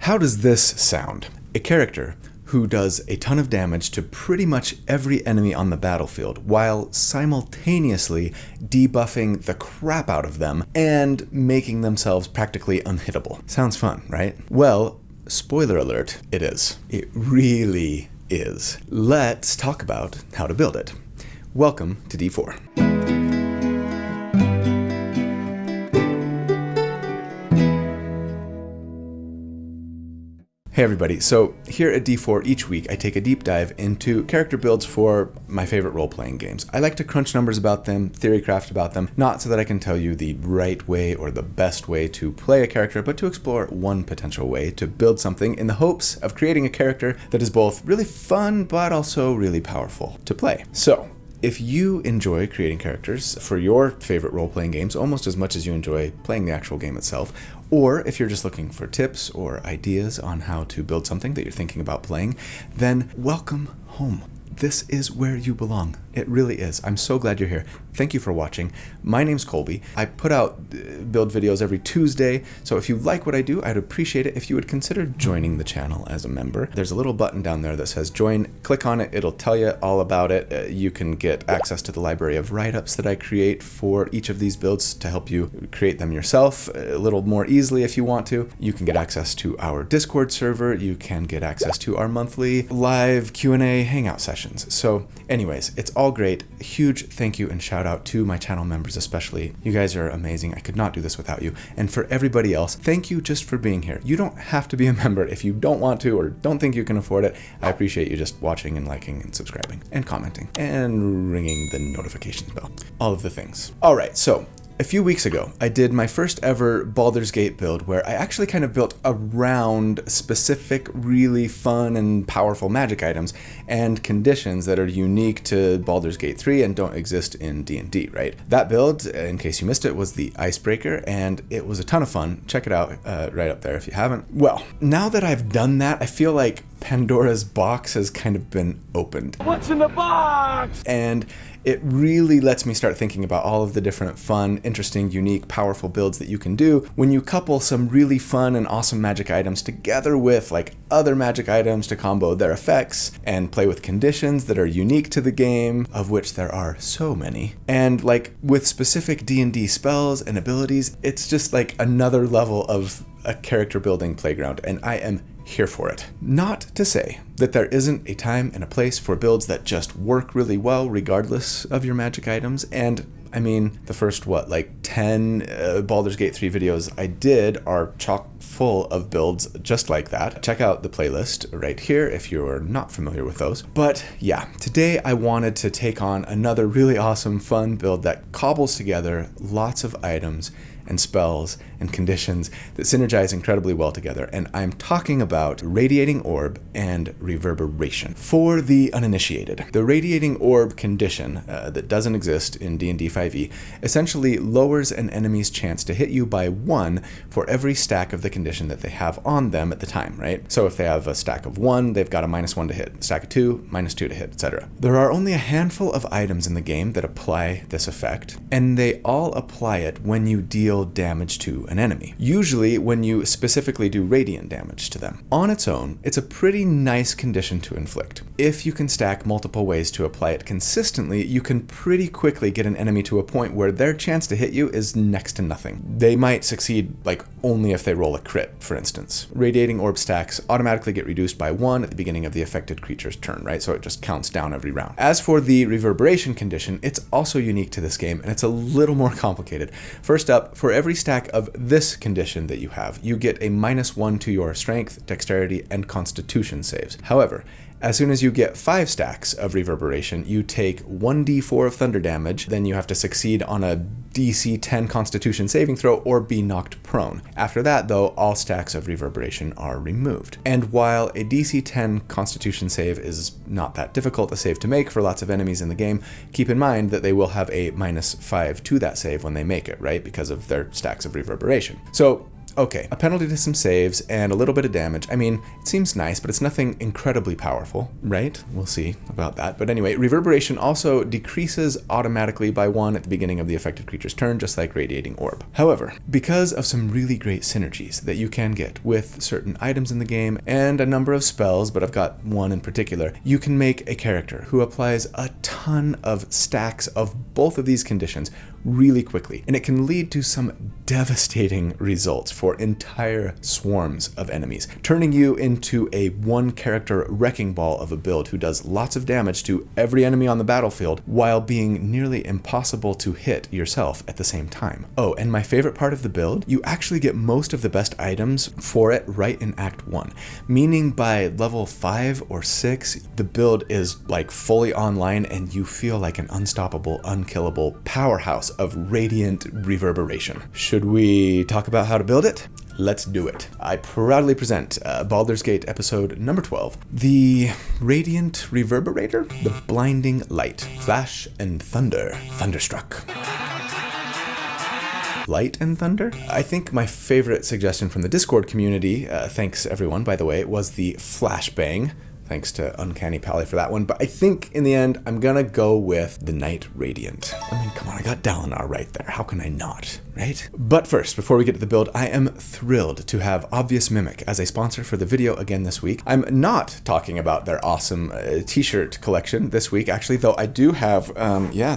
How does this sound? A character who does a ton of damage to pretty much every enemy on the battlefield while simultaneously debuffing the crap out of them and making themselves practically unhittable. Sounds fun, right? Well, spoiler alert, it is. It really is. Let's talk about how to build it. Welcome to D4. Hey everybody, so here at D4 each week I take a deep dive into character builds for my favorite role-playing games. I like to crunch numbers about them, theorycraft about them, not so that I can tell you the right way or the best way to play a character, but to explore one potential way to build something in the hopes of creating a character that is both really fun but also really powerful to play. So, if you enjoy creating characters for your favorite role-playing games almost as much as you enjoy playing the actual game itself, or if you're just looking for tips or ideas on how to build something that you're thinking about playing, then welcome home. This is where you belong. It really is. I'm so glad you're here. Thank you for watching. My name's Colby. I put out build videos every Tuesday, so if you like what I do, I'd appreciate it if you would consider joining the channel as a member. There's a little button down there that says join. Click on it. It'll tell you all about it. You can get access to the library of write-ups that I create for each of these builds to help you create them yourself a little more easily if you want to. You can get access to our Discord server. You can get access to our monthly live Q&A hangout sessions. So anyways, it's all great. Huge thank you and shout out to my channel members especially. You guys are amazing. I could not do this without you. And for everybody else, thank you just for being here. You don't have to be a member if you don't want to or don't think you can afford it. I appreciate you just watching and liking and subscribing and commenting and ringing the notifications bell. All of the things. All right, so a few weeks ago, I did my first ever Baldur's Gate build where I actually kind of built around specific, really fun and powerful magic items and conditions that are unique to Baldur's Gate 3 and don't exist in D&D, right? That build, in case you missed it, was the Icebreaker, and it was a ton of fun. Check it out right up there if you haven't. Well, now that I've done that, I feel like Pandora's box has kind of been opened. What's in the box? And it really lets me start thinking about all of the different fun, interesting, unique, powerful builds that you can do when you couple some really fun and awesome magic items together with like other magic items to combo their effects and play with conditions that are unique to the game, of which there are so many. And like with specific D&D spells and abilities, it's just like another level of a character building playground, and I am here for it. Not to say that there isn't a time and a place for builds that just work really well regardless of your magic items, and I mean, the first, 10 Baldur's Gate 3 videos I did are chock full of builds just like that. Check out the playlist right here if you're not familiar with those. But yeah, today I wanted to take on another really awesome, fun build that cobbles together lots of items and spells and conditions that synergize incredibly well together, and I'm talking about Radiating Orb and Reverberation. For the uninitiated, the Radiating Orb condition that doesn't exist in D&D 5e essentially lowers an enemy's chance to hit you by 1 for every stack of the condition that they have on them at the time, right? So if they have a stack of 1, they've got a -1 to hit, stack of 2, -2 to hit, etc. There are only a handful of items in the game that apply this effect, and they all apply it when you deal damage to an enemy, usually when you specifically do radiant damage to them. On its own, it's a pretty nice condition to inflict. If you can stack multiple ways to apply it consistently, you can pretty quickly get an enemy to a point where their chance to hit you is next to nothing. They might succeed only if they roll a crit, for instance. Radiating Orb stacks automatically get reduced by 1 at the beginning of the affected creature's turn, right? So it just counts down every round. As for the Reverberation condition, it's also unique to this game, and it's a little more complicated. First up, for every stack of this condition that you have, you get a -1 to your strength, dexterity, and constitution saves. However, as soon as you get 5 stacks of Reverberation, you take 1d4 of thunder damage, then you have to succeed on a DC 10 Constitution saving throw or be knocked prone. After that, though, all stacks of Reverberation are removed. And while a DC 10 Constitution save is not that difficult a save to make for lots of enemies in the game, keep in mind that they will have a -5 to that save when they make it, right? Because of their stacks of Reverberation. So Okay, a penalty to some saves and a little bit of damage. I mean, it seems nice, but it's nothing incredibly powerful, right? We'll see about that. But anyway, Reverberation also decreases automatically by 1 at the beginning of the affected creature's turn, just like Radiating Orb. However, because of some really great synergies that you can get with certain items in the game and a number of spells, but I've got one in particular, you can make a character who applies a ton of stacks of both of these conditions really quickly, and it can lead to some devastating results for entire swarms of enemies, turning you into a one-character wrecking ball of a build who does lots of damage to every enemy on the battlefield while being nearly impossible to hit yourself at the same time. Oh, and my favorite part of the build, you actually get most of the best items for it right in Act 1, meaning by level 5 or 6, the build is like fully online and you feel like an unstoppable, unkillable powerhouse of radiant reverberation. Should we talk about how to build it? Let's do it. I proudly present Baldur's Gate episode number 12, the Radiant Reverberator, the Blinding Light, Flash and Thunder, Thunderstruck. Light and thunder? I think my favorite suggestion from the Discord community, thanks everyone by the way, was the flashbang. Thanks to Uncanny Pally for that one, but I think in the end, I'm gonna go with the Night Radiant. I mean, come on, I got Dalinar right there. How can I not, right? But first, before we get to the build, I am thrilled to have Obvious Mimic as a sponsor for the video again this week. I'm not talking about their awesome t-shirt collection this week, actually, though I do have,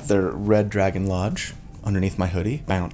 their Red Dragon Lodge underneath my hoodie. I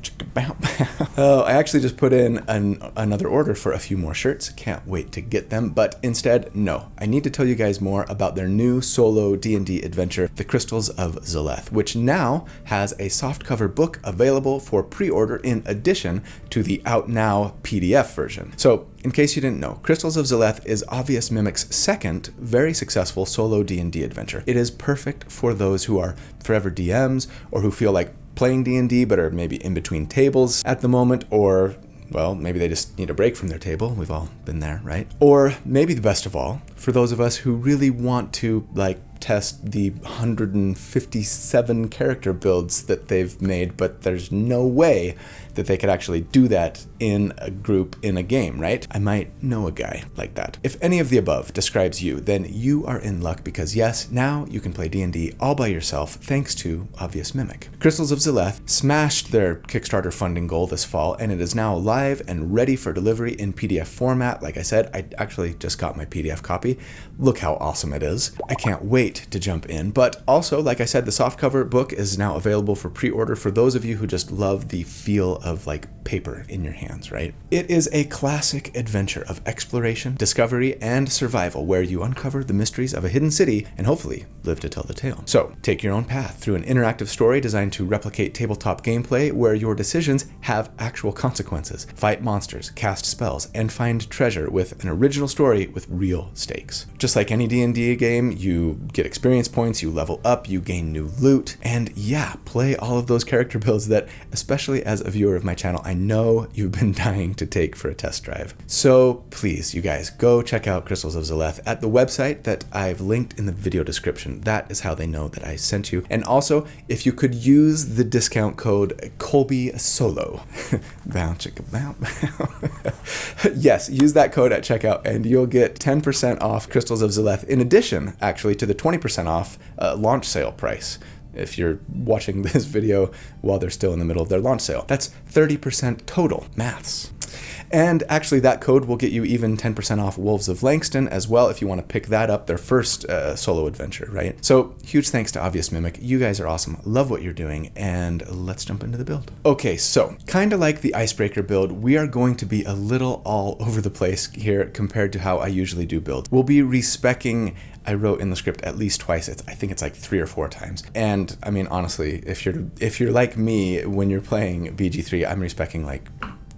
actually just put in another order for a few more shirts. Can't wait to get them. But instead, no. I need to tell you guys more about their new solo D&D adventure, The Crystals of Zaleth, which now has a softcover book available for pre-order in addition to the out now PDF version. So, in case you didn't know, Crystals of Zaleth is Obvious Mimic's second very successful solo D&D adventure. It is perfect for those who are forever DMs or who feel like playing D&D but are maybe in between tables at the moment, or well, maybe they just need a break from their table. We've all been there, right? Or maybe the best of all, for those of us who really want to test the 157 character builds that they've made, but there's no way that they could actually do that in a group in a game, right? I might know a guy like that. If any of the above describes you, then you are in luck because yes, now you can play D&D all by yourself thanks to Obvious Mimic. Crystals of Zaleth smashed their Kickstarter funding goal this fall, and it is now live and ready for delivery in PDF format. Like I said, I actually just got my PDF copy. Look how awesome it is. I can't wait to jump in, but also, like I said, the softcover book is now available for pre-order for those of you who just love the feel of paper in your hands, right? It is a classic adventure of exploration, discovery, and survival where you uncover the mysteries of a hidden city and hopefully live to tell the tale. So take your own path through an interactive story designed to replicate tabletop gameplay where your decisions have actual consequences. Fight monsters, cast spells, and find treasure with an original story with real stakes. Just like any D&D game, you get experience points, you level up, you gain new loot, and yeah, play all of those character builds that, especially as a viewer of my channel, I know you've been dying to take for a test drive. So please, you guys, go check out Crystals of Zaleth at the website that I've linked in the video description. That is how they know that I sent you. And also, if you could use the discount code ColbySolo, yes, use that code at checkout and you'll get 10% off Crystals of Zaleth, in addition, actually, to the 20% off launch sale price. If you're watching this video while they're still in the middle of their launch sale. That's 30% total. Maths. And actually that code will get you even 10% off Wolves of Langston as well if you want to pick that up, their first solo adventure, right? So huge thanks to Obvious Mimic. You guys are awesome. Love what you're doing, and let's jump into the build. Okay, so kind of like the Icebreaker build, we are going to be a little all over the place here compared to how I usually do builds. We'll be respecking, I wrote in the script at least twice. I think it's like 3 or 4 times. And I mean, honestly, if you're like me when you're playing BG3, I'm respecting like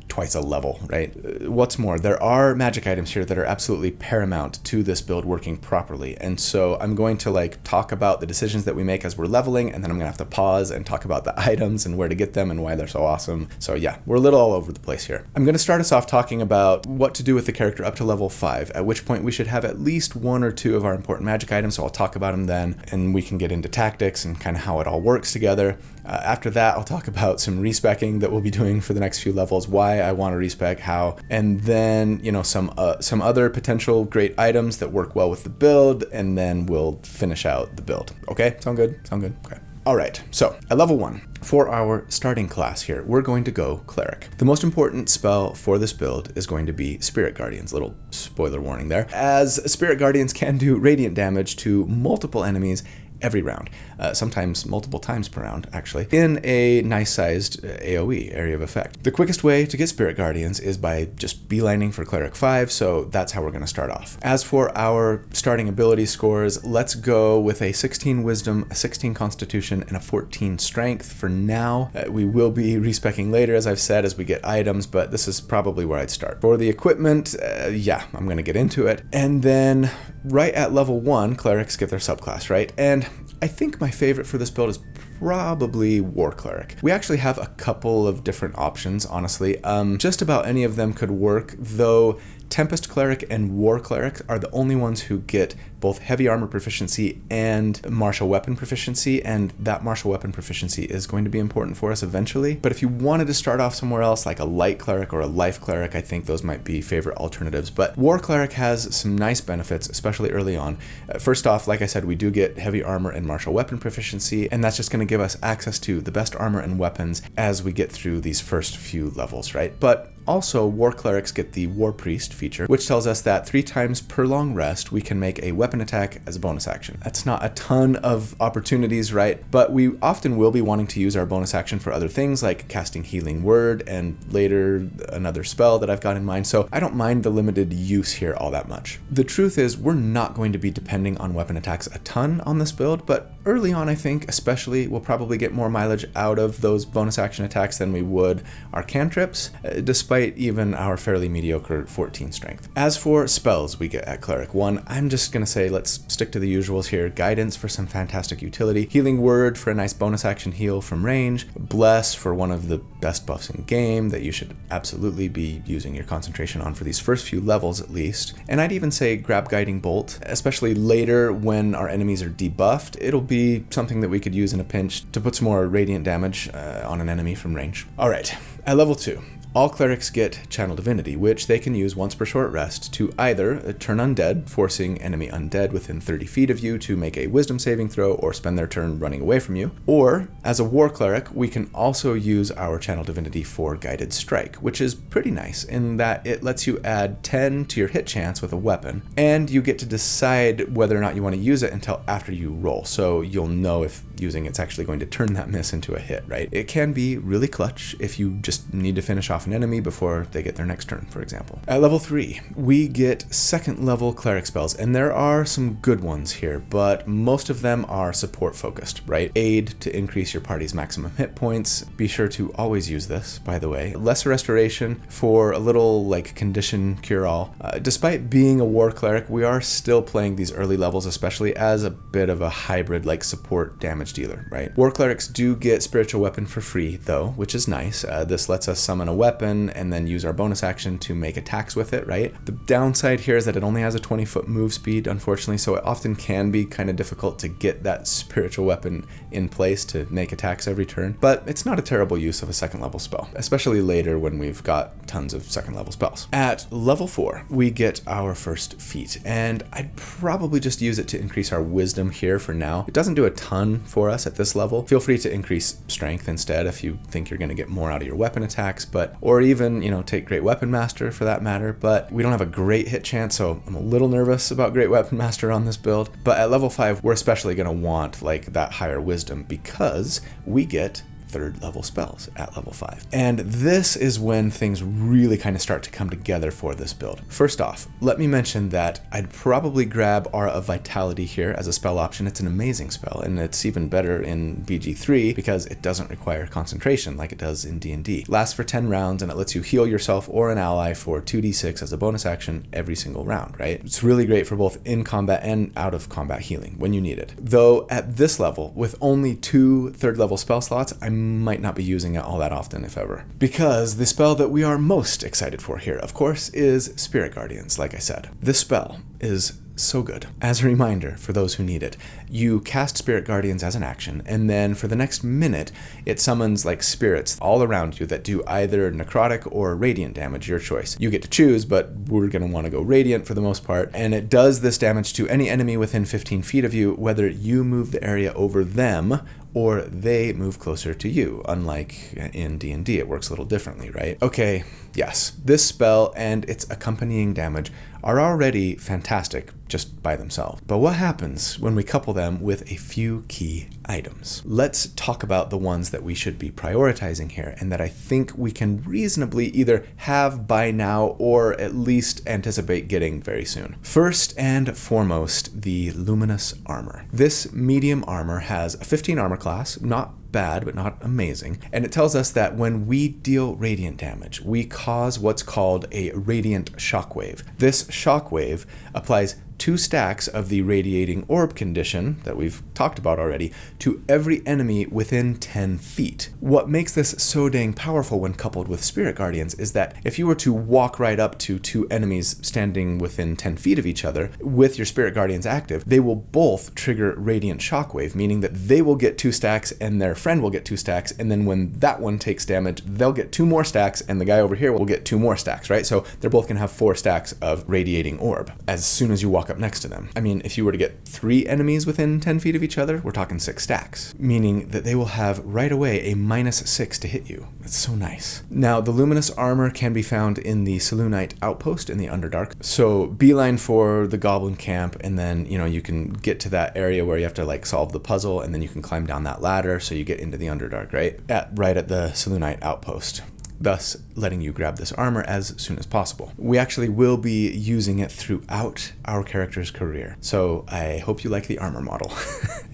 twice a level, right? What's more, there are magic items here that are absolutely paramount to this build working properly. And so I'm going to talk about the decisions that we make as we're leveling, and then I'm gonna have to pause and talk about the items and where to get them and why they're so awesome. So yeah, we're a little all over the place here. I'm gonna start us off talking about what to do with the character up to level 5, at which point we should have at least 1 or 2 of our important magic items. So I'll talk about them then, and we can get into tactics and kind of how it all works together. After that, I'll talk about some respecking that we'll be doing for the next few levels, why I want to respec, how, and then, you know, some other potential great items that work well with the build, and then we'll finish out the build. Okay? Sound good? Sound good? Okay. All right, so at level 1, for our starting class here, we're going to go Cleric. The most important spell for this build is going to be Spirit Guardians. Little spoiler warning there, as Spirit Guardians can do radiant damage to multiple enemies every round, sometimes multiple times per round, actually, in a nice-sized AoE, area of effect. The quickest way to get Spirit Guardians is by just beelining for Cleric 5, so that's how we're going to start off. As for our starting ability scores, let's go with a 16 Wisdom, a 16 Constitution, and a 14 Strength for now. We will be respecking later, as I've said, as we get items, but this is probably where I'd start. For the equipment, yeah, I'm going to get into it. And then right at level 1, Clerics get their subclass, right? And I think my favorite for this build is probably War Cleric. We actually have a couple of different options, honestly. Just about any of them could work, though Tempest Cleric and War Cleric are the only ones who get both heavy armor proficiency and martial weapon proficiency, and that martial weapon proficiency is going to be important for us eventually. But if you wanted to start off somewhere else, like a light cleric or a life cleric, I think those might be favorite alternatives. But War Cleric has some nice benefits, especially early on. First off, like I said, we do get heavy armor and martial weapon proficiency, and that's just going to give us access to the best armor and weapons as we get through these first few levels, right? But also, War Clerics get the War Priest feature, which tells us that 3 times per long rest, we can make a weapon attack as a bonus action. That's not a ton of opportunities, right? But we often will be wanting to use our bonus action for other things, like casting Healing Word, and later another spell that I've got in mind, so I don't mind the limited use here all that much. The truth is, we're not going to be depending on weapon attacks a ton on this build, but early on, I think, especially, we'll probably get more mileage out of those bonus action attacks than we would our cantrips, despite even our fairly mediocre 14 strength. As for spells we get at Cleric 1, I'm just going to say let's stick to the usuals here. Guidance for some fantastic utility, Healing Word for a nice bonus action heal from range, Bless for one of the best buffs in game that you should absolutely be using your concentration on for these first few levels at least, and I'd even say grab Guiding Bolt, especially later when our enemies are debuffed. It'll be something that we could use in a pinch to put some more radiant damage on an enemy from range. Alright, at level 2, all clerics get Channel Divinity, which they can use once per short rest to either turn undead, forcing enemy undead within 30 feet of you to make a wisdom saving throw or spend their turn running away from you, or as a war cleric, we can also use our Channel Divinity for Guided Strike, which is pretty nice in that it lets you add 10 to your hit chance with a weapon, and you get to decide whether or not you want to use it until after you roll, so you'll know if using it's actually going to turn that miss into a hit, right? It can be really clutch if you just need to finish off an enemy before they get their next turn, for example. At level 3, we get second level cleric spells, and there are some good ones here, but most of them are support focused, right? Aid to increase your party's maximum hit points. Be sure to always use this, by the way. Lesser Restoration for a little like condition cure-all. Despite being a war cleric, we are still playing these early levels, especially as a bit of a hybrid like support damage dealer, right? War clerics do get spiritual weapon for free though, which is nice. This lets us summon a weapon and then use our bonus action to make attacks with it, right? The downside here is that it only has a 20-foot move speed, unfortunately, so it often can be kind of difficult to get that spiritual weapon in place to make attacks every turn, but it's not a terrible use of a second level spell, especially later when we've got tons of second level spells. At level 4, we get our first feat, and I'd probably just use it to increase our wisdom here for now. It doesn't do a ton for us at this level. Feel free to increase strength instead if you think you're going to get more out of your weapon attacks, or even, take Great Weapon Master for that matter, but we don't have a great hit chance, so I'm a little nervous about Great Weapon Master on this build. But at level 5, we're especially going to want like that higher wisdom because we get third level spells at level 5. And this is when things really kind of start to come together for this build. First off, let me mention that I'd probably grab Aura of Vitality here as a spell option. It's an amazing spell, and it's even better in BG3 because it doesn't require concentration like it does in D&D. Lasts for 10 rounds, and it lets you heal yourself or an ally for 2d6 as a bonus action every single round, right? It's really great for both in combat and out of combat healing when you need it. Though at this level, with only 2 third level spell slots, I might not be using it all that often, if ever. Because the spell that we are most excited for here, of course, is Spirit Guardians, like I said. This spell is so good. As a reminder, for those who need it, you cast Spirit Guardians as an action, and then for the next minute, it summons like spirits all around you that do either necrotic or radiant damage, your choice. You get to choose, but we're going to want to go radiant for the most part, and it does this damage to any enemy within 15 feet of you, whether you move the area over them or they move closer to you. Unlike in D&D, it works a little differently, right? Okay, yes, this spell and its accompanying damage are already fantastic just by themselves. But what happens when we couple them with a few key items? Let's talk about the ones that we should be prioritizing here and that I think we can reasonably either have by now or at least anticipate getting very soon. First and foremost, the Luminous Armor. This medium armor has a 15 armor class, not bad, but not amazing. And it tells us that when we deal radiant damage, we cause what's called a radiant shockwave. This shockwave applies 2 stacks of the Radiating Orb condition that we've talked about already to every enemy within 10 feet. What makes this so dang powerful when coupled with Spirit Guardians is that if you were to walk right up to 2 enemies standing within 10 feet of each other with your Spirit Guardians active, they will both trigger Radiant Shockwave, meaning that they will get 2 stacks and their friend will get 2 stacks, and then when that one takes damage, they'll get 2 more stacks and the guy over here will get 2 more stacks, right? So they're both gonna have 4 stacks of Radiating Orb as soon as you walk up next to them. I mean, if you were to get 3 enemies within 10 feet of each other, we're talking 6 stacks, meaning that they will have right away a -6 to hit you. That's so nice. Now, the Luminous Armor can be found in the Selûnite Outpost in the Underdark. So beeline for the Goblin Camp, and then, you can get to that area where you have to like solve the puzzle, and then you can climb down that ladder so you get into the Underdark, right? Right at the Selûnite Outpost, thus letting you grab this armor as soon as possible. We actually will be using it throughout our character's career, so I hope you like the armor model.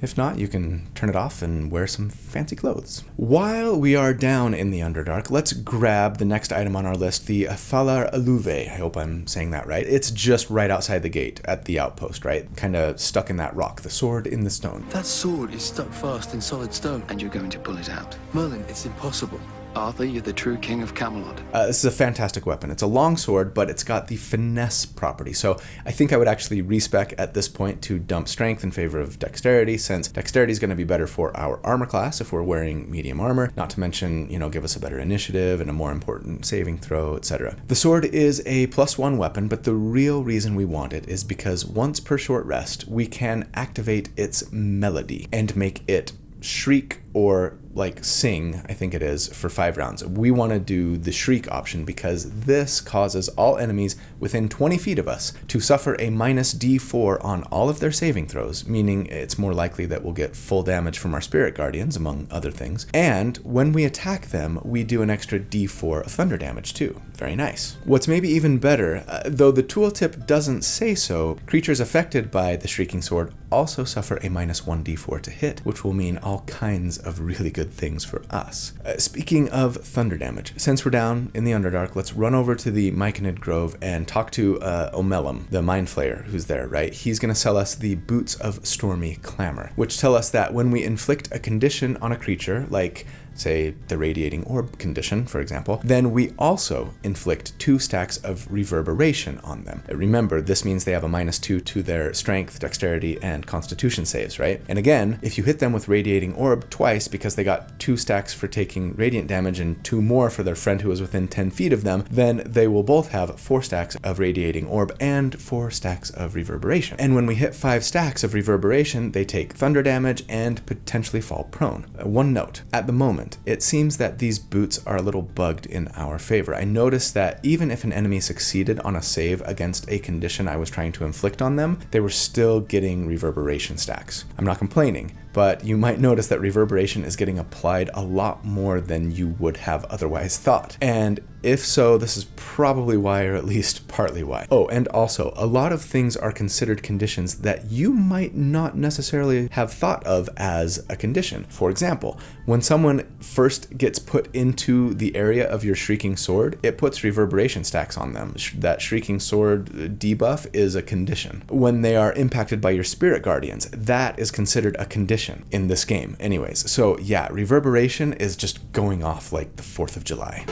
If not, you can turn it off and wear some fancy clothes. While we are down in the Underdark, let's grab the next item on our list, the Falar Aluve. I hope I'm saying that right. It's just right outside the gate at the outpost, right? Kind of stuck in that rock, the sword in the stone. That sword is stuck fast in solid stone. And you're going to pull it out. Merlin, it's impossible. Arthur, you're the true king of Camelot. This is a fantastic weapon. It's a long sword, but it's got the finesse property. So I think I would actually respec at this point to dump strength in favor of dexterity, since dexterity is going to be better for our armor class if we're wearing medium armor, not to mention, give us a better initiative and a more important saving throw, etc. The sword is a +1 weapon, but the real reason we want it is because once per short rest, we can activate its melody and make it shriek or sing, I think it is, for 5 rounds. We want to do the shriek option because this causes all enemies within 20 feet of us to suffer a -D4 on all of their saving throws, meaning it's more likely that we'll get full damage from our Spirit Guardians, among other things. And when we attack them, we do an extra D4 of thunder damage too. Very nice. What's maybe even better, though the tooltip doesn't say so, creatures affected by the Shrieking Sword also suffer a -1 D4 to hit, which will mean all kinds of really good things for us. Speaking of thunder damage, since we're down in the Underdark, let's run over to the Myconid Grove and talk to Omelum, the Mind Flayer, who's there, right? He's going to sell us the Boots of Stormy Clamor, which tell us that when we inflict a condition on a creature, like say the Radiating Orb condition, for example, then we also inflict 2 stacks of reverberation on them. Remember, this means they have a -2 to their strength, dexterity, and constitution saves, right? And again, if you hit them with Radiating Orb twice because they got 2 stacks for taking radiant damage and 2 more for their friend who was within 10 feet of them, then they will both have 4 stacks of Radiating Orb and 4 stacks of reverberation. And when we hit 5 stacks of reverberation, they take thunder damage and potentially fall prone. One note, at the moment, it seems that these boots are a little bugged in our favor. I noticed that even if an enemy succeeded on a save against a condition I was trying to inflict on them, they were still getting reverberation stacks. I'm not complaining, but you might notice that reverberation is getting applied a lot more than you would have otherwise thought. And if so, this is probably why, or at least partly why. Oh, and also, a lot of things are considered conditions that you might not necessarily have thought of as a condition. For example, when someone first gets put into the area of your Shrieking Sword, it puts reverberation stacks on them. That Shrieking Sword debuff is a condition. When they are impacted by your Spirit Guardians, that is considered a condition in this game anyways. So yeah, reverberation is just going off like the 4th of July.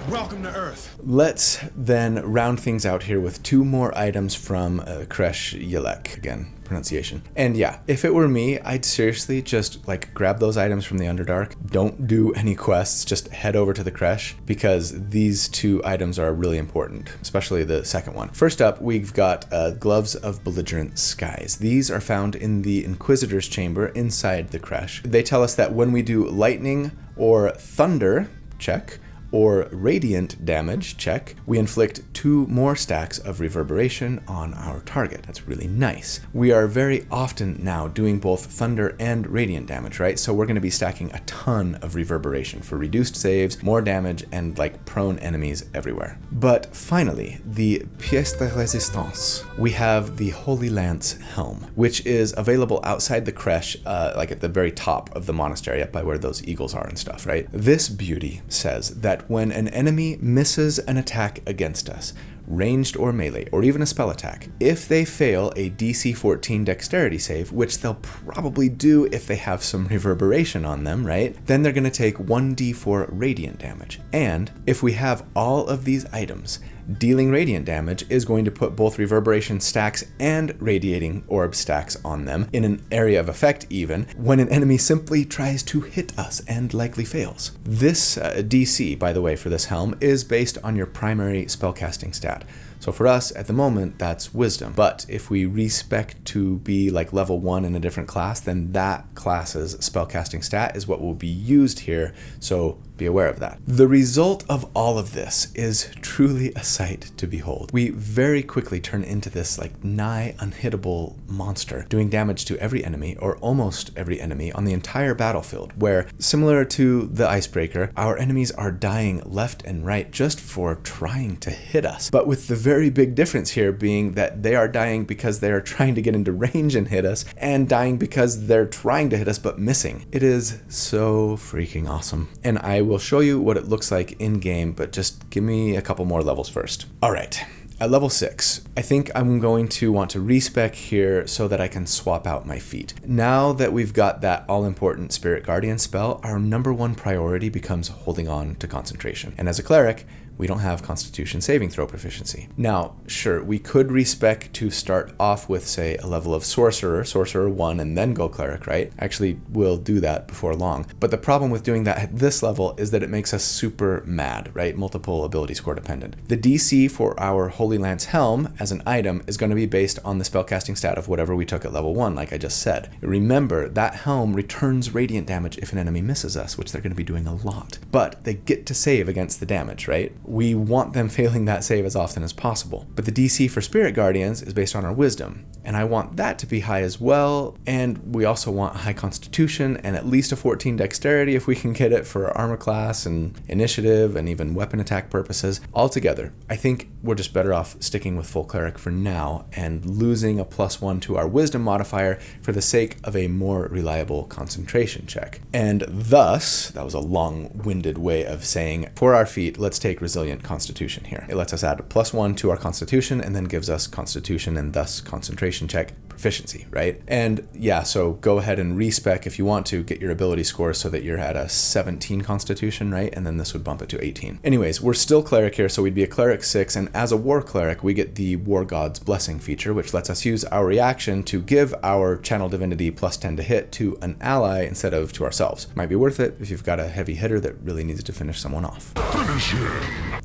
Welcome to Earth. Let's then round things out here with 2 more items from Kresh Yelek. Again, pronunciation. And yeah, if it were me, I'd seriously just like grab those items from the Underdark. Don't do any quests, just head over to the Kresh, because these 2 items are really important, especially the second one. First up, we've got Gloves of Belligerent Skies. These are found in the Inquisitor's Chamber inside the Kresh. They tell us that when we do lightning or thunder, check, or radiant damage, check, we inflict 2 more stacks of reverberation on our target. That's really nice. We are very often now doing both thunder and radiant damage, right? So we're going to be stacking a ton of reverberation for reduced saves, more damage, and like prone enemies everywhere. But finally, the pièce de résistance. We have the Holy Lance Helm, which is available outside the Kresh, like at the very top of the monastery, up by where those eagles are and stuff, right? This beauty says that when an enemy misses an attack against us, ranged or melee, or even a spell attack, if they fail a DC 14 dexterity save, which they'll probably do if they have some reverberation on them, right? Then they're going to take 1d4 radiant damage. And if we have all of these items, dealing radiant damage is going to put both reverberation stacks and radiating orb stacks on them in an area of effect even when an enemy simply tries to hit us and likely fails. This DC, by the way, for this helm is based on your primary spellcasting stat. So for us, at the moment, that's Wisdom. But if we respec to be like level 1 in a different class, then that class's spellcasting stat is what will be used here, so be aware of that. The result of all of this is truly a sight to behold. We very quickly turn into this like nigh unhittable monster, doing damage to every enemy, or almost every enemy, on the entire battlefield, where, similar to the Icebreaker, our enemies are dying left and right just for trying to hit us. But with the very big difference here being that they are dying because they are trying to get into range and hit us, and dying because they're trying to hit us but missing. It is so freaking awesome. And I will show you what it looks like in game, but just give me a couple more levels first. All right. At level 6, I think I'm going to want to respec here so that I can swap out my feat. Now that we've got that all-important Spirit Guardian spell, our number 1 priority becomes holding on to concentration. And as a cleric, we don't have Constitution saving throw proficiency. Now, sure, we could respec to start off with, say, a level of Sorcerer 1, and then go Cleric, right? Actually, we'll do that before long. But the problem with doing that at this level is that it makes us super mad, right? Multiple ability score dependent. The DC for our Holy Lance Helm as an item is going to be based on the spellcasting stat of whatever we took at level 1, like I just said. Remember, that helm returns radiant damage if an enemy misses us, which they're going to be doing a lot. But they get to save against the damage, right? We want them failing that save as often as possible. But the DC for Spirit Guardians is based on our Wisdom, and I want that to be high as well, and we also want high Constitution and at least a 14 Dexterity if we can get it for Armor class and Initiative and even weapon attack purposes. Altogether, I think we're just better off sticking with full Cleric for now and losing a +1 to our Wisdom modifier for the sake of a more reliable concentration check. And thus, that was a long-winded way of saying, for our feat, let's take Resilient Constitution here. It lets us add a +1 to our Constitution and then gives us Constitution and thus concentration check proficiency, right? And yeah, so go ahead and respec if you want to get your ability score so that you're at a 17 Constitution, right? And then this would bump it to 18. Anyways, we're still Cleric here, so we'd be a Cleric 6, and as a War Cleric, we get the War God's Blessing feature, which lets us use our reaction to give our Channel Divinity +10 to hit to an ally instead of to ourselves. Might be worth it if you've got a heavy hitter that really needs to finish someone off. Finish him.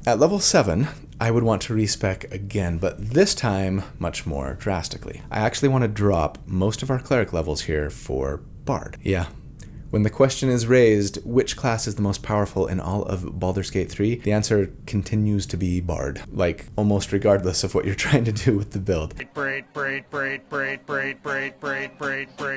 At level 7, I would want to respec again, but this time much more drastically. I actually want to drop most of our Cleric levels here for Bard. Yeah. When the question is raised, which class is the most powerful in all of Baldur's Gate 3, the answer continues to be Bard, like almost regardless of what you're trying to do with the build.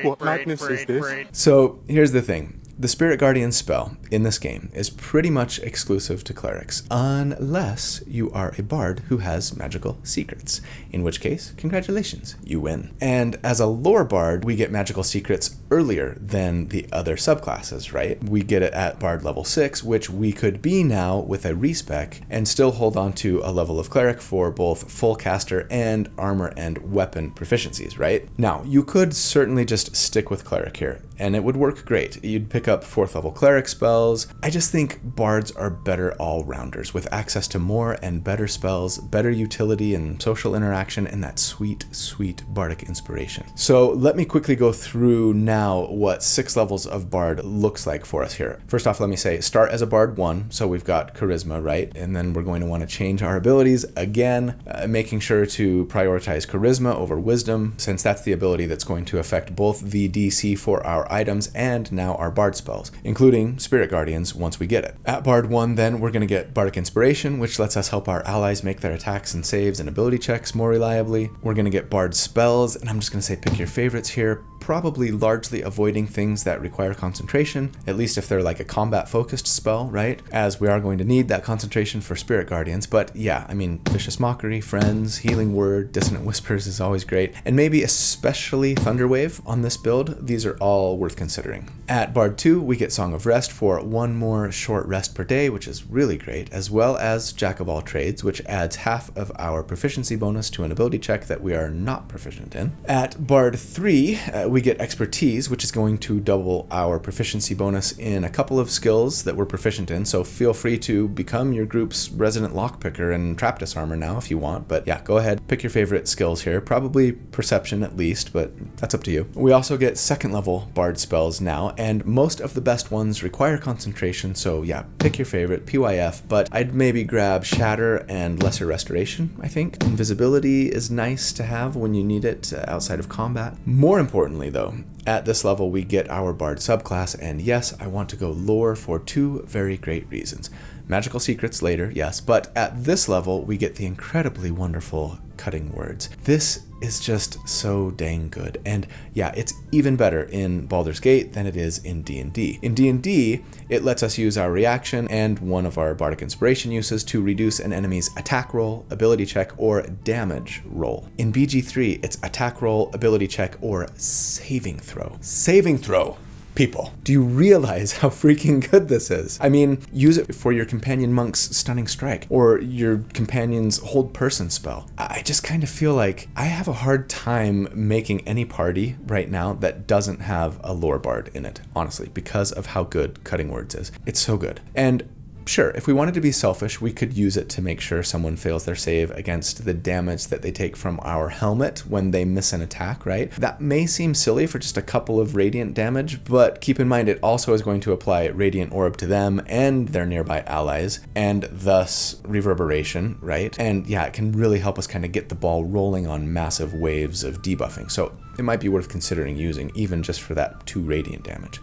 What madness is this? So here's the thing. The Spirit Guardian spell in this game is pretty much exclusive to clerics, unless you are a bard who has magical secrets, in which case, congratulations, you win. And as a lore bard, we get magical secrets earlier than the other subclasses, right? We get it at bard level 6, which we could be now with a respec and still hold on to a level of cleric for both full caster and armor and weapon proficiencies, right? Now, you could certainly just stick with cleric here. and it would work great. You'd pick up 4th level cleric spells. I just think bards are better all-rounders with access to more and better spells, better utility and social interaction, and that sweet, sweet bardic inspiration. So let me quickly go through now what 6 levels of bard looks like for us here. First off, let me say start as a bard 1, so we've got charisma, right? And then we're going to want to change our abilities again, making sure to prioritize charisma over wisdom, since that's the ability that's going to affect both the DC for our items and now our bard spells, including Spirit Guardians once we get it. At bard 1 then, we're going to get bardic inspiration, which lets us help our allies make their attacks and saves and ability checks more reliably. We're going to get bard spells, and I'm just going to say pick your favorites here, probably largely avoiding things that require concentration, at least if they're like a combat focused spell, right? As we are going to need that concentration for Spirit Guardians. But yeah, I mean, Vicious Mockery, Friends, Healing Word, Dissonant Whispers is always great, and maybe especially Thunderwave on this build. These are all worth considering. At Bard 2, we get Song of Rest for 1 more short rest per day, which is really great, as well as Jack of All Trades, which adds half of our proficiency bonus to an ability check that we are not proficient in. At Bard 3, we get Expertise, which is going to double our proficiency bonus in a couple of skills that we're proficient in, so feel free to become your group's resident lockpicker and trap disarmor now if you want, but yeah, go ahead, pick your favorite skills here, probably Perception at least, but that's up to you. We also get 2nd level bard spells now, and most of the best ones require concentration, so yeah, pick your favorite, PYF, but I'd maybe grab Shatter and Lesser Restoration, I think. Invisibility is nice to have when you need it outside of combat. More importantly though, at this level we get our bard subclass, and yes, I want to go lore for 2 very great reasons. Magical secrets later, yes, but at this level we get the incredibly wonderful Cutting Words. This is just so dang good, and yeah, it's even better in Baldur's Gate than it is in D&D. In D&D, it lets us use our reaction and one of our bardic inspiration uses to reduce an enemy's attack roll, ability check, or damage roll. In BG3, it's attack roll, ability check, or saving throw. Saving throw! People, do you realize how freaking good this is? I mean, use it for your companion monk's stunning strike or your companion's hold person spell. I just kind of feel like I have a hard time making any party right now that doesn't have a lore bard in it, honestly, because of how good Cutting Words is. It's so good. And sure, if we wanted to be selfish, we could use it to make sure someone fails their save against the damage that they take from our helmet when they miss an attack, right? That may seem silly for just a couple of radiant damage, but keep in mind it also is going to apply Radiant Orb to them and their nearby allies, and thus Reverberation, right? And yeah, it can really help us kind of get the ball rolling on massive waves of debuffing, so it might be worth considering using even just for that 2 radiant damage.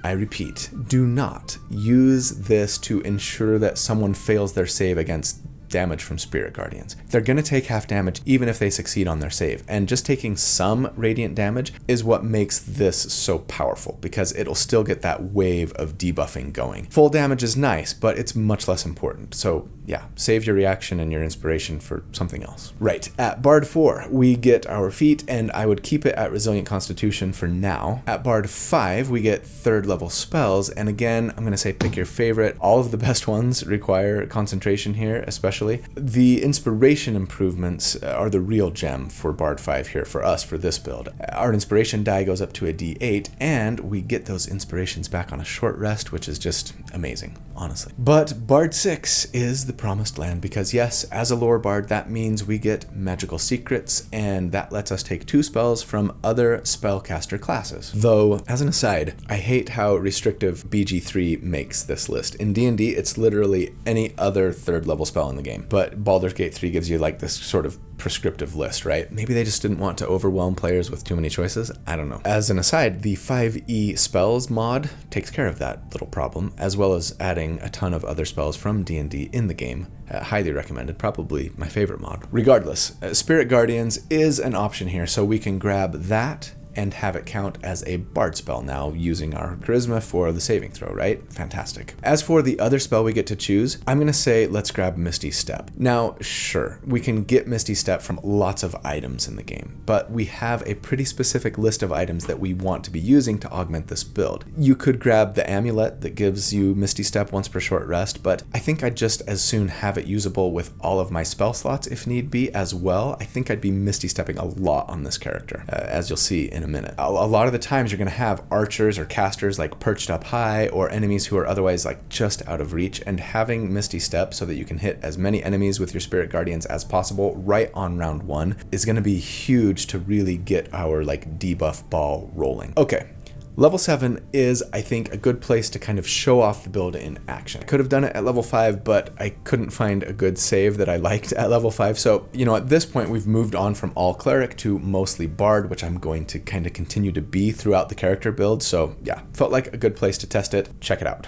I repeat, do not use this to ensure that someone fails their save against damage from Spirit Guardians. They're going to take half damage even if they succeed on their save, and just taking some radiant damage is what makes this so powerful, because it'll still get that wave of debuffing going. Full damage is nice, but it's much less important, so yeah, save your reaction and your inspiration for something else. Right, at Bard 4, we get our feat, and I would keep it at Resilient Constitution for now. At Bard 5, we get 3rd level spells, and again, I'm going to say pick your favorite. All of the best ones require concentration here, especially. The inspiration improvements are the real gem for Bard 5 here for us for this build. Our inspiration die goes up to a D8, and we get those inspirations back on a short rest, which is just amazing, honestly. But Bard 6 is the promised land, because yes, as a lore bard, that means we get magical secrets, and that lets us take 2 spells from other spellcaster classes. Though, as an aside, I hate how restrictive BG3 makes this list. In D&D, it's literally any other 3rd level spell in the game, but Baldur's Gate 3 gives you like this sort of prescriptive list, right? Maybe they just didn't want to overwhelm players with too many choices. I don't know. As an aside, the 5e spells mod takes care of that little problem, as well as adding a ton of other spells from D&D in the game. Highly recommended, probably my favorite mod. Regardless, Spirit Guardians is an option here, so we can grab that and have it count as a bard spell now using our charisma for the saving throw, right? Fantastic. As for the other spell we get to choose, I'm gonna say let's grab Misty Step. Now, sure, we can get Misty Step from lots of items in the game, but we have a pretty specific list of items that we want to be using to augment this build. You could grab the amulet that gives you Misty Step once per short rest, but I think I'd just as soon have it usable with all of my spell slots if need be as well. I think I'd be Misty Stepping a lot on this character, as you'll see in in a minute. A lot of the times you're going to have archers or casters like perched up high, or enemies who are otherwise like just out of reach, and having Misty Step so that you can hit as many enemies with your Spirit Guardians as possible right on round 1 is going to be huge to really get our like debuff ball rolling. Okay. Level 7 is, I think, a good place to kind of show off the build in action. I could have done it at level 5, but I couldn't find a good save that I liked at level 5. So, you know, at this point, we've moved on from all cleric to mostly bard, which I'm going to kind of continue to be throughout the character build. So yeah, felt like a good place to test it. Check it out.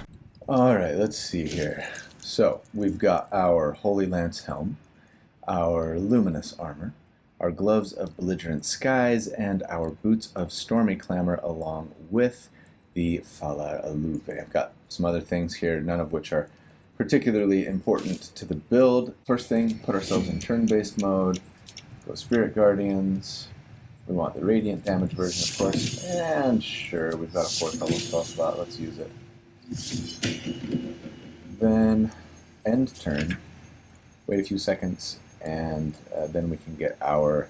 All right, let's see here. So we've got our Holy Lance helm, our luminous armor, our gloves of belligerent skies, and our boots of stormy clamor, along with the Falar Aluve. I've got some other things here, none of which are particularly important to the build. First thing, put ourselves in turn-based mode, go Spirit Guardians. We want the radiant damage version, of course, and sure, we've got a 4th level spell slot, let's use it. Then end turn, wait a few seconds, and then we can get our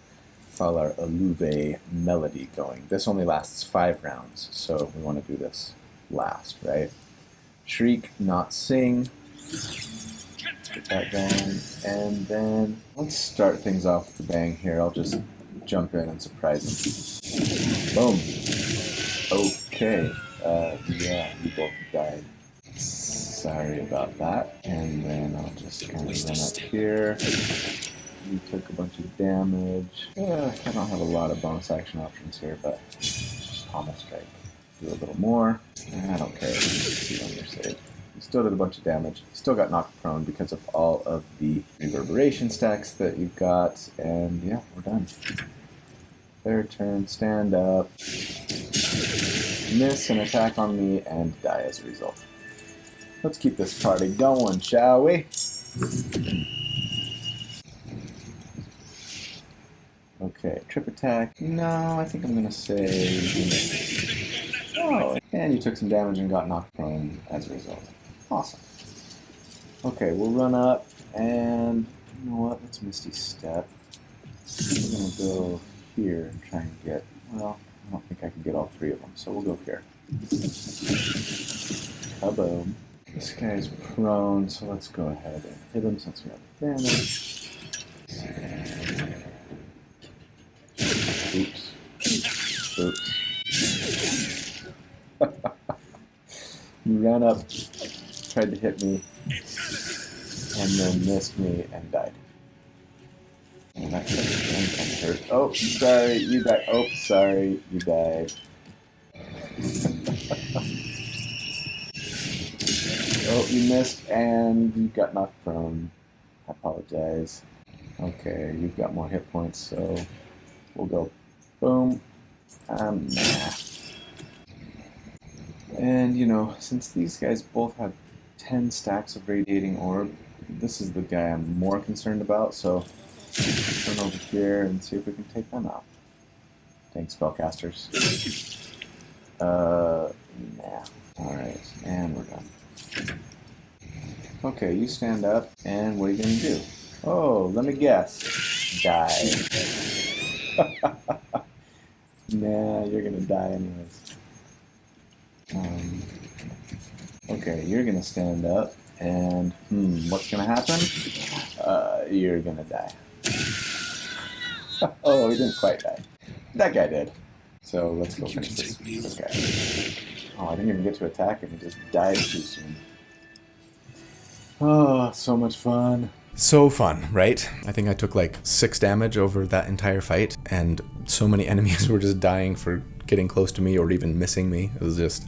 Falar Aluve melody going. This only lasts 5 rounds, so we want to do this last, right? Shriek, not sing. Get that going. And then let's start things off with a bang here. I'll just jump in and surprise him. Boom. Okay. Yeah, we both died. Sorry about that. And then I'll just kind of run up here. You took a bunch of damage. I don't have a lot of bonus action options here, but Pommel Strike. Do a little more. I don't care. See on your save. You still did a bunch of damage. Still got knocked prone because of all of the reverberation stacks that you've got. And yeah, we're done. Their turn. Stand up. Miss an attack on me and die as a result. Let's keep this party going, shall we? Okay, trip attack. No, I think I'm gonna say... Oh, and you took some damage and got knocked prone as a result. Awesome. Okay, we'll run up, and you know what? Let's Misty Step. We're gonna go here and try and get... Well, I don't think I can get all 3 of them, so we'll go here. Kaboom. This guy's prone, so let's go ahead and hit him since we have advantage. Oops. Oops. You ran up, tried to hit me, and then missed me and died. And that kind of hurt. Oh, sorry, you died. Oh, sorry, you died. Oh, you missed, and you got knocked prone. I apologize. Okay, you've got more hit points, so we'll go boom. Nah. And, you know, since these guys both have 10 stacks of Radiating Orb, this is the guy I'm more concerned about, so turn over here and see if we can take them out. Thanks, spellcasters. Nah. Alright, and we're done. Okay, you stand up, and what are you going to do? Oh, let me guess. Die. Nah, you're going to die anyways. Okay, you're going to stand up, and what's going to happen? You're going to die. Oh, he didn't quite die. That guy did. So let's go finish this guy. Oh, I didn't even get to attack him. He just died too soon. Oh, so much fun. So fun, right? I think I took like 6 damage over that entire fight, and so many enemies were just dying for getting close to me or even missing me. It was just,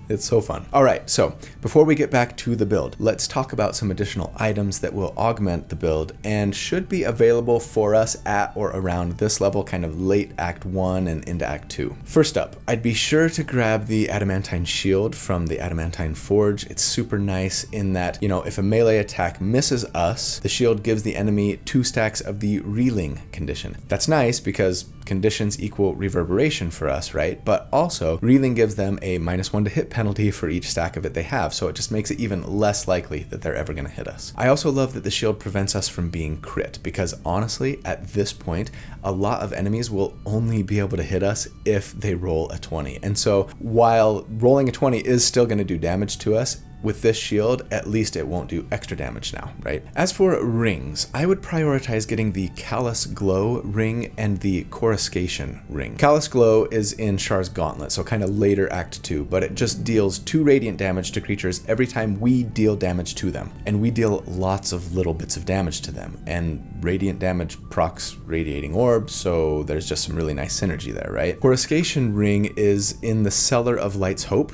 it's so fun. All right, so before we get back to the build, let's talk about some additional items that will augment the build and should be available for us at or around this level, kind of late Act 1 and into Act 2. First up, I'd be sure to grab the Adamantine Shield from the Adamantine Forge. It's super nice in that, you know, if a melee attack misses us, the shield gives the enemy 2 stacks of the Reeling condition. That's nice because conditions equal reverberation for us, right? But also, Reeling gives them a -1 to hit penalty for each stack of it they have, so it just makes it even less likely that they're ever going to hit us. I also love that the shield prevents us from being crit, because honestly, at this point, a lot of enemies will only be able to hit us if they roll a 20. And so while rolling a 20 is still going to do damage to us, with this shield, at least it won't do extra damage now, right? As for rings, I would prioritize getting the Callous Glow ring and the Coruscation ring. Callous Glow is in Char's Gauntlet, so kind of later Act 2, but it just deals 2 radiant damage to creatures every time we deal damage to them. And we deal lots of little bits of damage to them, and radiant damage procs Radiating Orb, so there's just some really nice synergy there, right? Coruscation ring is in the Cellar of Light's Hope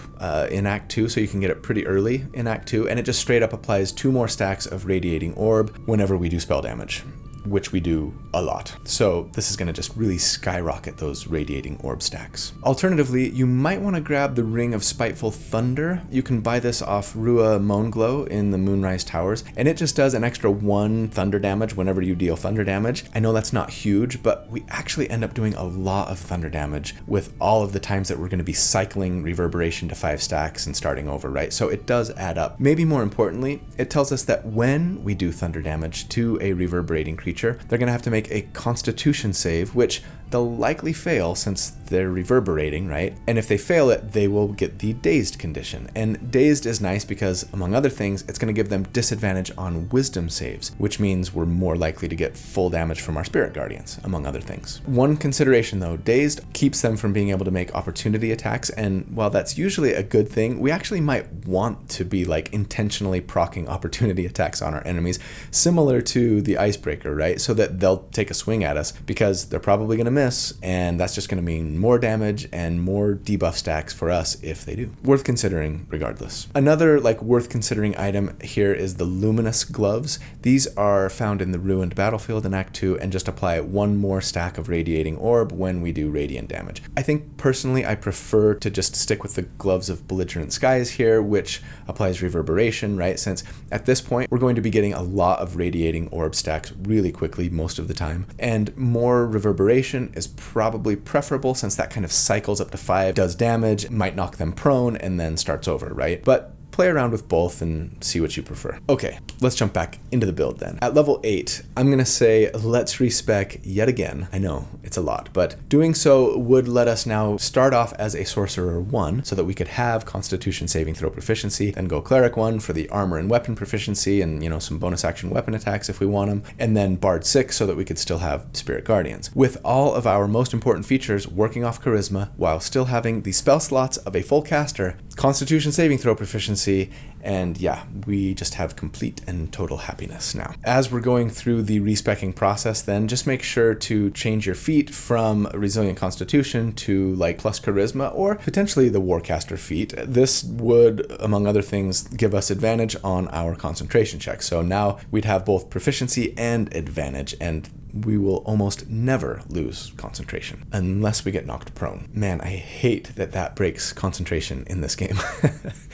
in Act 2, so you can get it pretty early in Act 2, and it just straight up applies 2 more stacks of Radiating Orb whenever we do spell damage, which we do a lot. So this is going to just really skyrocket those Radiating Orb stacks. Alternatively, you might want to grab the Ring of Spiteful Thunder. You can buy this off Rua Moonglow in the Moonrise Towers, and it just does an extra 1 thunder damage whenever you deal thunder damage. I know that's not huge, but we actually end up doing a lot of thunder damage with all of the times that we're going to be cycling Reverberation to 5 stacks and starting over, right? So it does add up. Maybe more importantly, it tells us that when we do thunder damage to a reverberating creature, they're going to have to make a Constitution save, which they'll likely fail since they're reverberating, right? And if they fail it, they will get the Dazed condition. And Dazed is nice because, among other things, it's going to give them disadvantage on Wisdom saves, which means we're more likely to get full damage from our Spirit Guardians, among other things. One consideration though, Dazed keeps them from being able to make opportunity attacks, and while that's usually a good thing, we actually might want to be like intentionally proccing opportunity attacks on our enemies, similar to the Icebreaker, right? So that they'll take a swing at us because they're probably going to miss, and that's just going to mean more damage and more debuff stacks for us if they do. Worth considering regardless. Another worth considering item here is the Luminous Gloves. These are found in the Ruined Battlefield in Act 2 and just apply 1 more stack of Radiating Orb when we do radiant damage. I think personally I prefer to just stick with the Gloves of Belligerent Skies here, which applies Reverberation, right? Since at this point we're going to be getting a lot of Radiating Orb stacks really quickly most of the time, and more Reverberation is probably preferable since that kind of cycles up to 5, does damage, might knock them prone, and then starts over, right? But play around with both and see what you prefer. Okay, let's jump back into the build then. At level 8, I'm gonna say let's respec yet again. I know, it's a lot, but doing so would let us now start off as a Sorcerer 1 so that we could have Constitution saving throw proficiency, then go Cleric 1 for the armor and weapon proficiency and, some bonus action weapon attacks if we want them, and then Bard 6 so that we could still have Spirit Guardians. With all of our most important features working off Charisma while still having the spell slots of a full caster, Constitution saving throw proficiency, and yeah, we just have complete and total happiness now. As we're going through the respecking process then, just make sure to change your feat from Resilient Constitution to plus Charisma, or potentially the Warcaster feat. This would, among other things, give us advantage on our concentration checks. So now we'd have both proficiency and advantage, and we will almost never lose concentration unless we get knocked prone. Man, I hate that that breaks concentration in this game.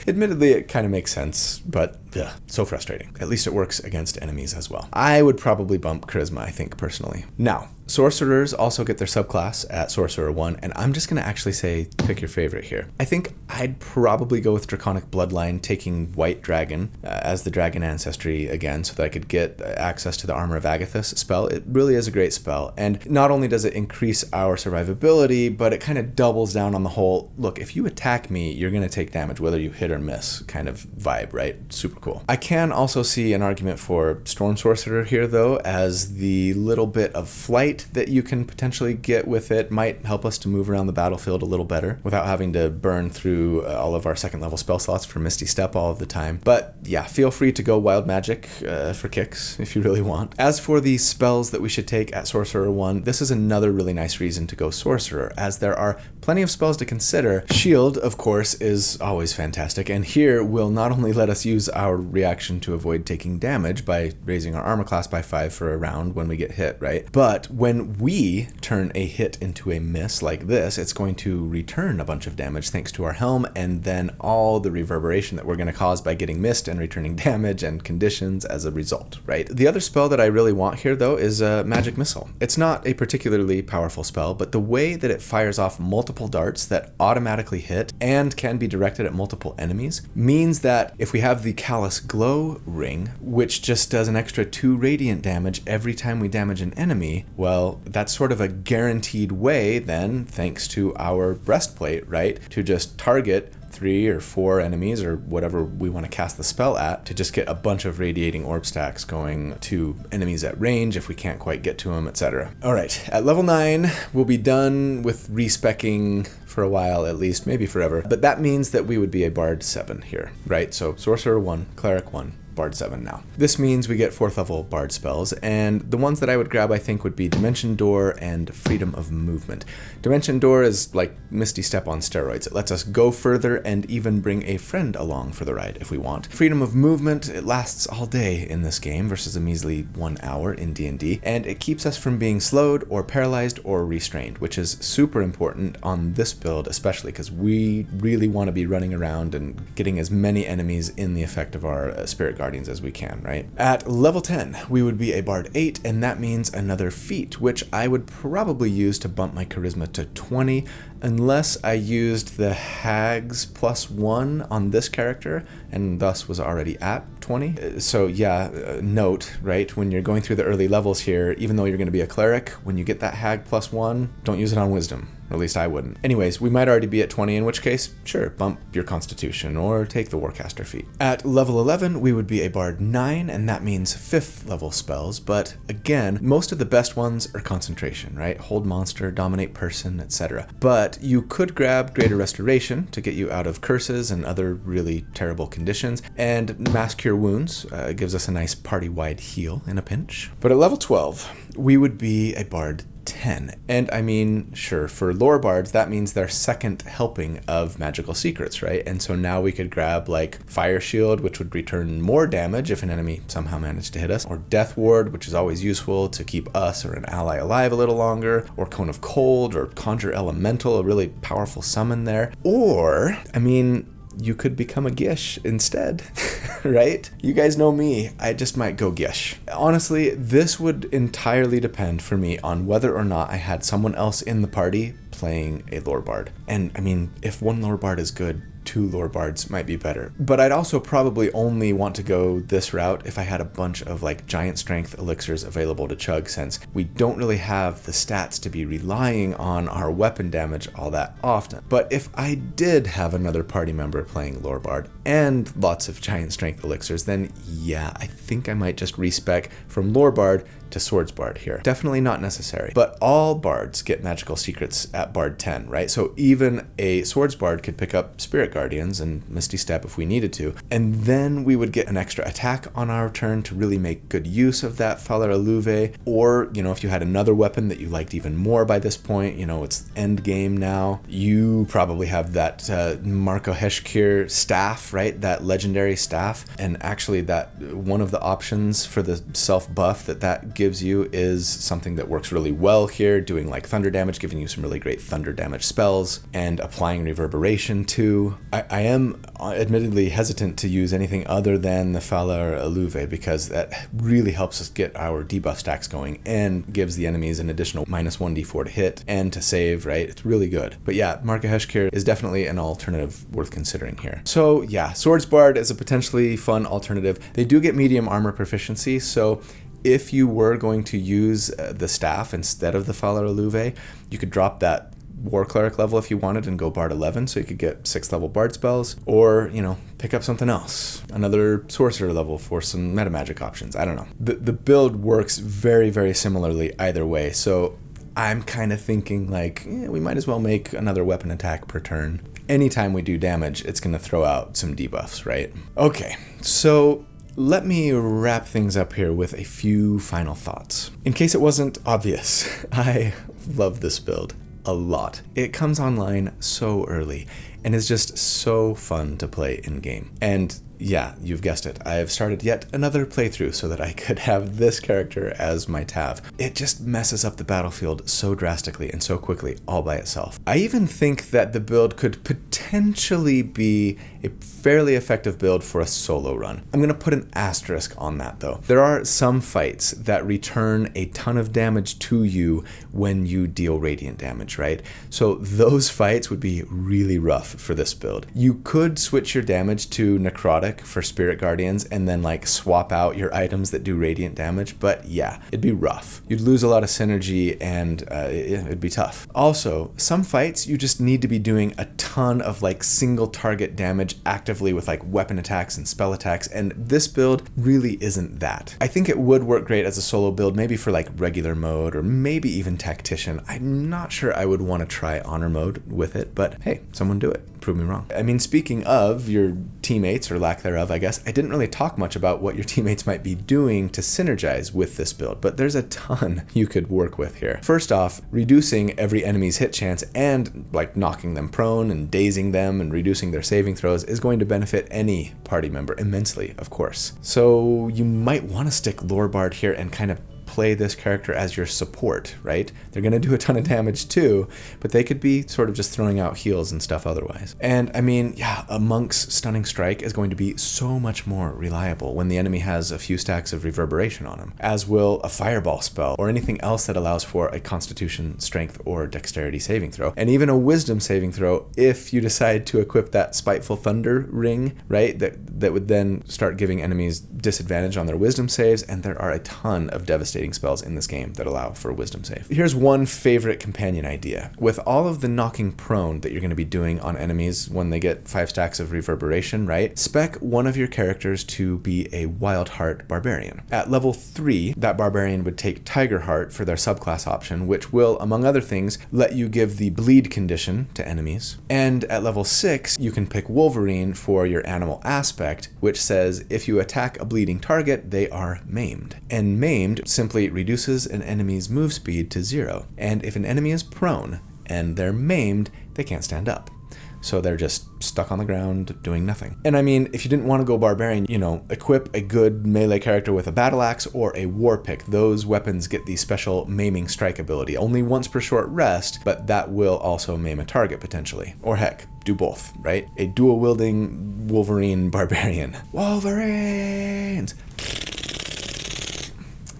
Admittedly, it kind of makes sense, but ugh, so frustrating. At least it works against enemies as well. I would probably bump Charisma, I think, personally. Now, Sorcerers also get their subclass at Sorcerer 1, and I'm just going to actually say pick your favorite here. I think I'd probably go with Draconic Bloodline, taking White Dragon as the Dragon Ancestry again, so that I could get access to the Armor of Agathis spell. It really is a great spell, and not only does it increase our survivability, but it kind of doubles down on the whole, look, if you attack me, you're going to take damage whether you hit or miss kind of vibe, right? Super cool. I can also see an argument for Storm Sorcerer here, though, as the little bit of flight that you can potentially get with it might help us to move around the battlefield a little better without having to burn through all of our second level spell slots for Misty Step all of the time. But yeah, feel free to go Wild Magic for kicks if you really want. As for the spells that we should take at Sorcerer 1, this is another really nice reason to go Sorcerer, as there are plenty of spells to consider. Shield, of course, is always fantastic, and here will not only let us use our reaction to avoid taking damage by raising our armor class by 5 for a round when we get hit, right? But when we turn a hit into a miss like this, it's going to return a bunch of damage thanks to our helm, and then all the reverberation that we're going to cause by getting missed and returning damage and conditions as a result, right? The other spell that I really want here, though, is a Magic Missile. It's not a particularly powerful spell, but the way that it fires off multiple darts that automatically hit and can be directed at multiple enemies means that if we have the Callous Glow ring, which just does an extra 2 radiant damage every time we damage an enemy, well, that's sort of a guaranteed way then, thanks to our breastplate, right, to just target 3 or 4 enemies or whatever we want to cast the spell at to just get a bunch of Radiating Orb stacks going to enemies at range if we can't quite get to them, etc. All right, at level 9, we'll be done with respecking for a while at least, maybe forever. But that means that we would be a Bard 7 here, right? So Sorcerer 1, Cleric 1, Bard 7 now. This means we get 4th level Bard spells, and the ones that I would grab I think would be Dimension Door and Freedom of Movement. Dimension Door is like Misty Step on steroids. It lets us go further and even bring a friend along for the ride if we want. Freedom of Movement, it lasts all day in this game versus a measly 1 hour in D&D, and it keeps us from being slowed or paralyzed or restrained, which is super important on this build especially because we really want to be running around and getting as many enemies in the effect of our Spirit Guardians as we can, right? At level 10, we would be a Bard 8, and that means another feat, which I would probably use to bump my charisma to 20, unless I used the Hag's +1 on this character, and thus was already at 20. So yeah, note, right, when you're going through the early levels here, even though you're going to be a cleric, when you get that Hag +1, don't use it on wisdom. Or at least I wouldn't. Anyways, we might already be at 20, in which case, sure, bump your constitution or take the Warcaster feat. At level 11, we would be a Bard 9, and that means 5th level spells, but again, most of the best ones are concentration, right? Hold monster, dominate person, etc. But you could grab Greater Restoration to get you out of curses and other really terrible conditions, and Mass Cure Wounds gives us a nice party-wide heal in a pinch. But at level 12, we would be a Bard 10. And I mean, sure, for lore bards, that means their second helping of magical secrets, right? And so now we could grab like Fire Shield, which would return more damage if an enemy somehow managed to hit us, or Death Ward, which is always useful to keep us or an ally alive a little longer, or Cone of Cold, or Conjure Elemental, a really powerful summon there. Or, I mean, you could become a Gish instead, right? You guys know me, I just might go Gish. Honestly, this would entirely depend for me on whether or not I had someone else in the party playing a lore bard. And I mean, if one lore bard is good, 2 lore bards might be better. But I'd also probably only want to go this route if I had a bunch of like giant strength elixirs available to chug, since we don't really have the stats to be relying on our weapon damage all that often. But if I did have another party member playing lore bard and lots of giant strength elixirs, then yeah, I think I might just respec from lore bard to Swords Bard here. Definitely not necessary. But all bards get magical secrets at Bard 10, right? So even a Swords Bard could pick up Spirit Guardians and Misty Step if we needed to, and then we would get an extra attack on our turn to really make good use of that Falar Aluve. Or, you know, if you had another weapon that you liked even more by this point, you know, it's end game now, you probably have that Marco Heshkir staff, right? That legendary staff. And actually that one of the options for the self buff that gives you is something that works really well here, doing like thunder damage, giving you some really great thunder damage spells, and applying reverberation too. I am admittedly hesitant to use anything other than the Falar Aluve because that really helps us get our debuff stacks going and gives the enemies an additional -1d4 to hit and to save, right? It's really good. But yeah, Marka Heshkir is definitely an alternative worth considering here. So yeah, Swords Bard is a potentially fun alternative. They do get medium armor proficiency, so if you were going to use the staff instead of the Falar Aluve, you could drop that War Cleric level if you wanted and go Bard 11, so you could get 6th level Bard spells, or, you know, pick up something else, another Sorcerer level for some meta magic options. I don't know. The build works very, very similarly either way, so I'm kind of thinking like, we might as well make another weapon attack per turn. Anytime we do damage, it's going to throw out some debuffs, right? Okay, so let me wrap things up here with a few final thoughts. In case it wasn't obvious, I love this build a lot. It comes online so early and is just so fun to play in game. And yeah, you've guessed it, I have started yet another playthrough so that I could have this character as my Tav. It just messes up the battlefield so drastically and so quickly all by itself. I even think that the build could potentially be a fairly effective build for a solo run. I'm going to put an asterisk on that though. There are some fights that return a ton of damage to you when you deal radiant damage, right? So those fights would be really rough for this build. You could switch your damage to necrotic for spirit guardians and then like swap out your items that do radiant damage, but yeah, it'd be rough. You'd lose a lot of synergy and it'd be tough. Also, some fights you just need to be doing a ton of like single target damage actively with like weapon attacks and spell attacks, and this build really isn't that. I think it would work great as a solo build, maybe for like regular mode or maybe even tactician. I'm not sure I would want to try honor mode with it, but hey, someone do it. Prove me wrong. I mean, speaking of your teammates, or lack thereof, I guess, I didn't really talk much about what your teammates might be doing to synergize with this build, but there's a ton you could work with here. First off, reducing every enemy's hit chance and like knocking them prone and dazing them and reducing their saving throws is going to benefit any party member immensely, of course. So you might want to stick Lorebard here and kind of play this character as your support, right? They're going to do a ton of damage too, but they could be sort of just throwing out heals and stuff otherwise. And I mean, yeah, a monk's stunning strike is going to be so much more reliable when the enemy has a few stacks of reverberation on him, as will a fireball spell or anything else that allows for a constitution, strength, or dexterity saving throw, and even a wisdom saving throw if you decide to equip that spiteful thunder ring, right? That would then start giving enemies disadvantage on their wisdom saves, and there are a ton of devastating spells in this game that allow for a wisdom save. Here's one favorite companion idea. With all of the knocking prone that you're going to be doing on enemies when they get 5 stacks of reverberation, right? Spec one of your characters to be a Wild Heart Barbarian. At level 3, that Barbarian would take Tiger Heart for their subclass option, which will, among other things, let you give the bleed condition to enemies. And at level 6, you can pick Wolverine for your animal aspect, which says if you attack a bleeding target, they are maimed. And maimed simply reduces an enemy's move speed to 0. And if an enemy is prone and they're maimed, they can't stand up. So they're just stuck on the ground doing nothing. And I mean, if you didn't want to go barbarian, you know, equip a good melee character with a battle axe or a war pick. Those weapons get the special maiming strike ability, only once per short rest, but that will also maim a target potentially. Or heck, do both, right? A dual wielding Wolverine barbarian. Wolverines!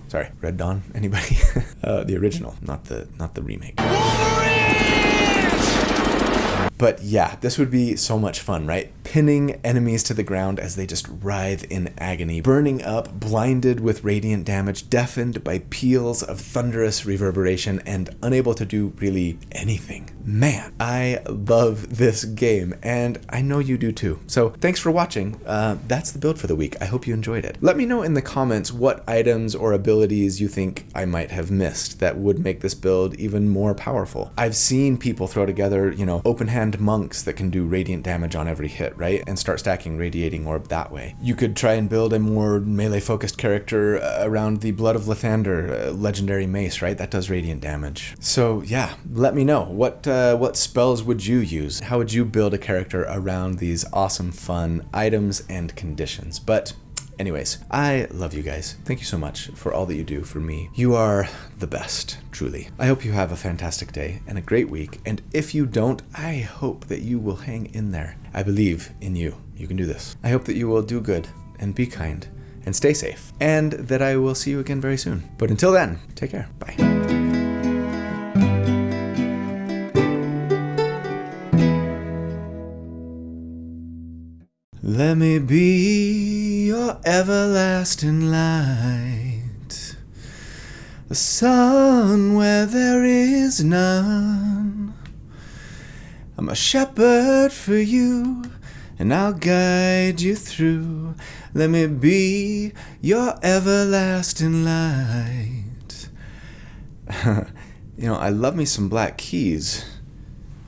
Sorry, Red Dawn, anybody? The original, not the remake. But yeah, this would be so much fun, right? Pinning enemies to the ground as they just writhe in agony, burning up, blinded with radiant damage, deafened by peals of thunderous reverberation, and unable to do really anything. Man, I love this game, and I know you do too. So thanks for watching. That's the build for the week. I hope you enjoyed it. Let me know in the comments what items or abilities you think I might have missed that would make this build even more powerful. I've seen people throw together, you know, open hand monks that can do radiant damage on every hit, right? And start stacking Radiating Orb that way. You could try and build a more melee focused character around the Blood of Lathander legendary mace, right? That does radiant damage. So yeah, let me know. What spells would you use? How would you build a character around these awesome, fun items and conditions? But anyways, I love you guys. Thank you so much for all that you do for me. You are the best, truly. I hope you have a fantastic day and a great week. And if you don't, I hope that you will hang in there. I believe in you. You can do this. I hope that you will do good and be kind and stay safe, and that I will see you again very soon. But until then, take care. Bye. Let me be your everlasting light, the sun where there is none. I'm a shepherd for you, and I'll guide you through. Let me be your everlasting light. You know, I love me some Black Keys,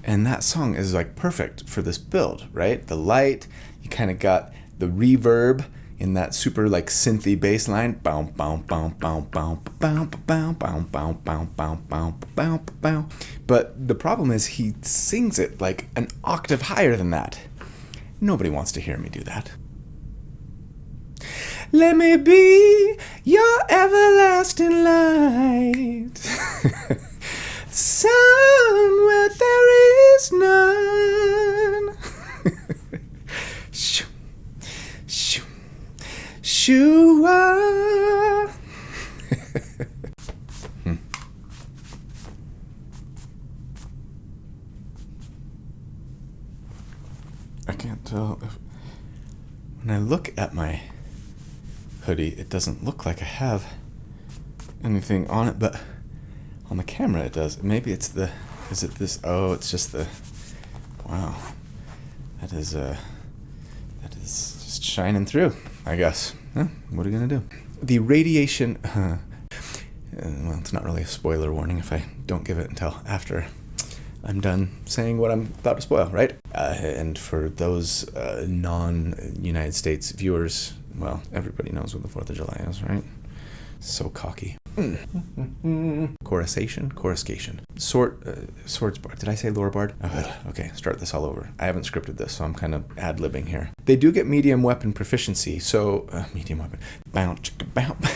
and that song is like perfect for this build, right? The light, you kind of got the reverb in that super like synthy bass line. Bow, bow, bow, bow, bow, bow, bow, bow, bow, bow, bow, bow, bow, bow. But the problem is he sings it like an octave higher than that. Nobody wants to hear me do that. Let me be your everlasting light, sun where there is none. So when I look at my hoodie, it doesn't look like I have anything on it, but on the camera it does. Maybe it's the, is it this? Oh, it's just the, wow. That is just shining through, I guess. Huh? What are you gonna do? The radiation, well, it's not really a spoiler warning if I don't give it until after I'm done saying what I'm about to spoil, right? And for those non-United States viewers, well, everybody knows what the 4th of July is, right? So cocky. Coruscation. Swords bard. Did I say lore bard? Oh, okay, start this all over. I haven't scripted this, so I'm kind of ad-libbing here. They do get medium weapon proficiency, so medium weapon. Bounce, bounce.